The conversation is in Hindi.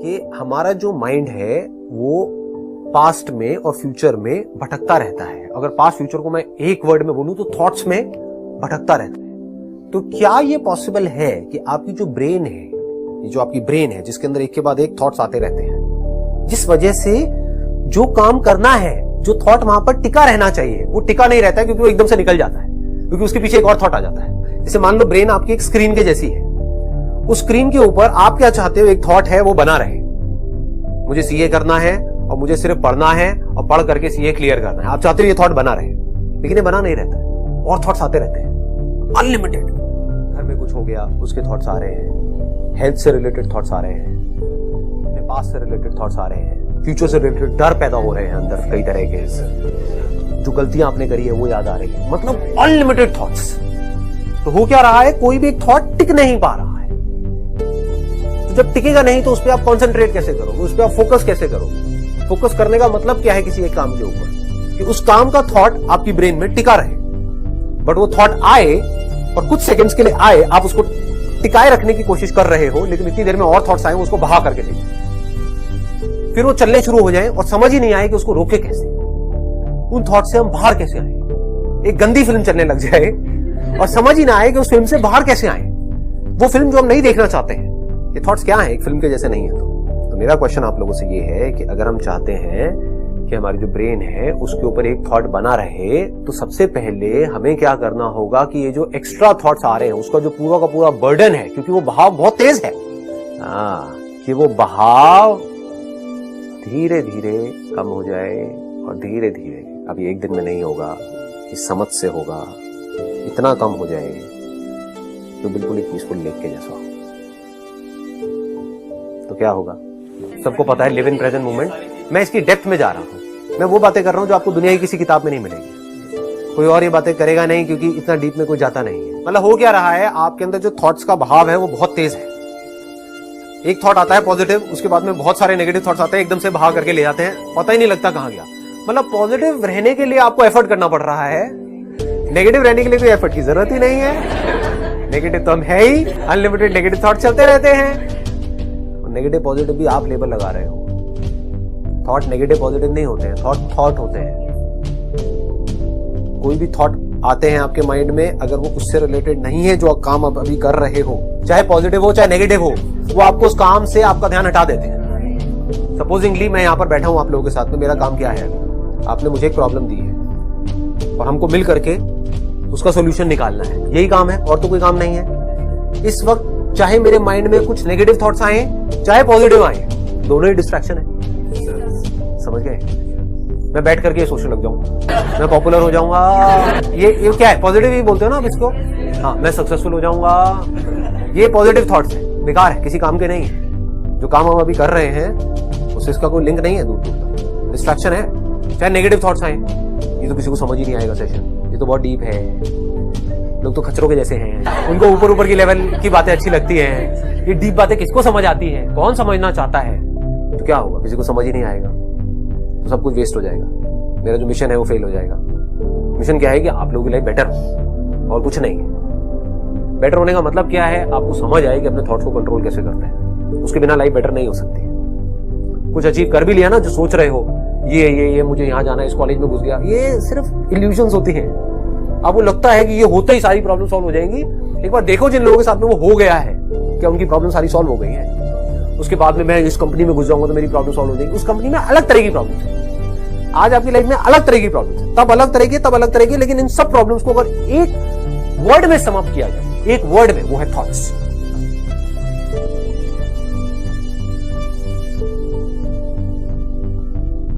कि हमारा जो माइंड है वो पास्ट में और फ्यूचर में भटकता रहता है। अगर पास्ट फ्यूचर को मैं एक वर्ड में बोलूं तो थॉट्स में भटकता रहता है। तो क्या ये पॉसिबल है कि आपकी जो ब्रेन है, ये जो आपकी ब्रेन है जिसके अंदर एक के बाद एक थॉट्स आते रहते हैं, जिस वजह से जो काम करना है, जो थॉट वहां पर टिका रहना चाहिए, वो टिका नहीं रहता है क्योंकि वो एकदम से निकल जाता है, क्योंकि उसके पीछे एक और थॉट आ जाता है। जैसे मान लो ब्रेन आपकी एक स्क्रीन के जैसी है, उस स्क्रीन के ऊपर आप क्या चाहते हो, एक थॉट है वो बना रहे, मुझे सीए करना है और मुझे सिर्फ पढ़ना है और पढ़ करके सीए क्लियर करना है। आप चाहते हो ये थॉट बना रहे, लेकिन ये बना नहीं रहता है और थॉट्स आते रहते हैं अनलिमिटेड। घर में कुछ हो गया उसके थॉट्स आ रहे हैं, हेल्थ से रिलेटेड थॉट्स आ रहे हैं, अपने पास्ट से रिलेटेड थॉट्स आ रहे हैं, फ्यूचर से रिलेटेड डर पैदा हो रहे हैं अंदर, कई तरह के जो गलतियां आपने करी है वो याद आ रही है, मतलब अनलिमिटेड थॉट्स। तो हो क्या रहा है, कोई भी एक थॉट टिक नहीं पा रहा है। तो जब टिकेगा नहीं तो उस पर आप कॉन्सेंट्रेट कैसे करोगे, उस पर आप फोकस कैसे करोगे। फोकस करने का मतलब क्या है किसी एक काम के ऊपर, कि उस काम का थॉट आपकी ब्रेन में टिका रहे। बट वो थॉट आए और कुछ सेकंड्स के लिए आए, आप उसको टिकाए रखने की कोशिश कर रहे हो, लेकिन इतनी देर में और थॉट्स आए उसको बहा करके ले जाए, फिर वो चलने शुरू हो जाए और समझ ही नहीं आए कि उसको रोके कैसे, उन थॉट से हम बाहर कैसे आए। एक गंदी फिल्म चलने लग जाए और समझ ही ना आए कि उस फिल्म से बाहर कैसे आए, वो फिल्म जो हम नहीं देखना चाहते हैं। ये थॉट्स क्या है, एक फिल्म के जैसे नहीं है। तो मेरा क्वेश्चन आप लोगों से ये है कि अगर हम चाहते हैं कि हमारी जो ब्रेन है उसके ऊपर एक थॉट बना रहे, तो सबसे पहले हमें क्या करना होगा कि ये जो एक्स्ट्रा थॉट्स आ रहे हैं उसका जो पूरा का पूरा बर्डन है, क्योंकि वो बहाव बहुत तेज है, कि वो बहाव धीरे धीरे कम हो जाए और धीरे धीरे, अभी एक दिन में नहीं होगा, इस समझ से होगा, इतना कम हो जाए तो बिल्कुल एक पीसफुल लेक के जैसा हो। तो क्या होगा, सबको पता है, लिव इन प्रेजेंट मोमेंट। मैं इसकी डेप्थ में जा रहा हूं, मैं वो बातें कर रहा हूं जो आपको दुनिया की किसी किताब में नहीं मिलेगी, कोई और ये बातें करेगा नहीं, क्योंकि इतना डीप में कोई जाता नहीं है। मतलब हो क्या रहा है, आपके अंदर जो थॉट्स का बहाव है वो बहुत तेज है। एक थॉट आता है पॉजिटिव, उसके बाद में बहुत सारे नेगेटिव थॉट्स आते हैं, एकदम से बहा करके ले जाते हैं, पता ही नहीं लगता कहां गया। मतलब पॉजिटिव रहने के लिए आपको एफर्ट करना पड़ रहा है, नेगेटिव रहने के लिए कोई एफर्ट की जरूरत ही नहीं है। नेगेटिव तो हम है ही, अनलिमिटेड नेगेटिव थॉट चलते रहते हैं। नेगेटिव पॉजिटिव भी आप लेबल लगा रहे हो। थॉट नेगेटिव पॉजिटिव नहीं होते हैं, थॉट होते हैं। कोई भी थॉट आते हैं आपके माइंड में, अगर वो उससे रिलेटेड नहीं है जो काम आप अभी कर रहे हो, चाहे पॉजिटिव हो चाहे नेगेटिव हो, वो आपको उस काम से आपका ध्यान हटा देते हैं। सपोजिंगली मैं यहाँ पर बैठा हूं आप लोगों के साथ में, मेरा काम क्या है, आपने मुझे एक प्रॉब्लम दी है और हमको मिल करके उसका सोल्यूशन निकालना है, यही काम है और तो कोई काम नहीं है। इस वक्त चाहे मेरे माइंड में कुछ नेगेटिव थॉट्स आए चाहे पॉजिटिव आए, दोनों ही डिस्ट्रैक्शन है। समझ गए? मैं बैठ करके सोचने लग जाऊं, मैं पॉपुलर हो जाऊंगा, ये क्या है, पॉजिटिव ही बोलते हो ना आप इसको, हाँ, मैं सक्सेसफुल हो जाऊंगा, ये पॉजिटिव थॉट्स है, बेकार है, किसी काम के नहीं है। जो काम हम अभी कर रहे हैं उससे इसका कोई लिंक नहीं है, दूर दूर तक डिस्ट्रैक्शन है। चाहे नेगेटिव थॉट्स आए, ये तो किसी को समझ ही नहीं आएगा सेशन, ये तो बहुत डीप है, लोग तो खच्चरों के जैसे हैं, उनको ऊपर ऊपर की लेवल की बातें अच्छी लगती हैं। ये डीप बातें किसको समझ आती है, कौन समझना चाहता है? तो क्या होगा, किसी को समझ ही नहीं आएगा, तो सब कुछ वेस्ट हो जाएगा। मेरा जो मिशन है वो फेल हो जाएगा। मिशन क्या है कि आप लोगों की लाइफ बेटर हो और कुछ नहीं। बेटर होने का मतलब क्या है, आपको समझ आए कि अपने थॉट्स को कंट्रोल कैसे करते हैं, उसके बिना लाइफ बेटर नहीं हो सकती। कुछ अचीव कर भी लिया ना, जो सोच रहे हो ये मुझे यहाँ जाना है, इस कॉलेज में घुस गया, ये सिर्फ इल्यूजन्स होती हैं। आपको लगता है कि ये होते ही सारी प्रॉब्लम सॉल्व हो जाएंगी। एक बार देखो जिन लोगों के साथ में वो हो गया है, क्या उनकी प्रॉब्लम सारी सॉल्व हो गई है। उसके बाद में मैं इस कंपनी में घुस जाऊंगा तो मेरी प्रॉब्लम सॉल्व हो जाएगी। उस कंपनी में अलग तरह की प्रॉब्लम है, आज आपकी लाइफ में अलग तरह की प्रॉब्लम है, तब अलग तरह की, लेकिन इन सब प्रॉब्लम्स को अगर एक वर्ड में समाप्त किया जाए, एक वर्ड में, वो है थॉट्स।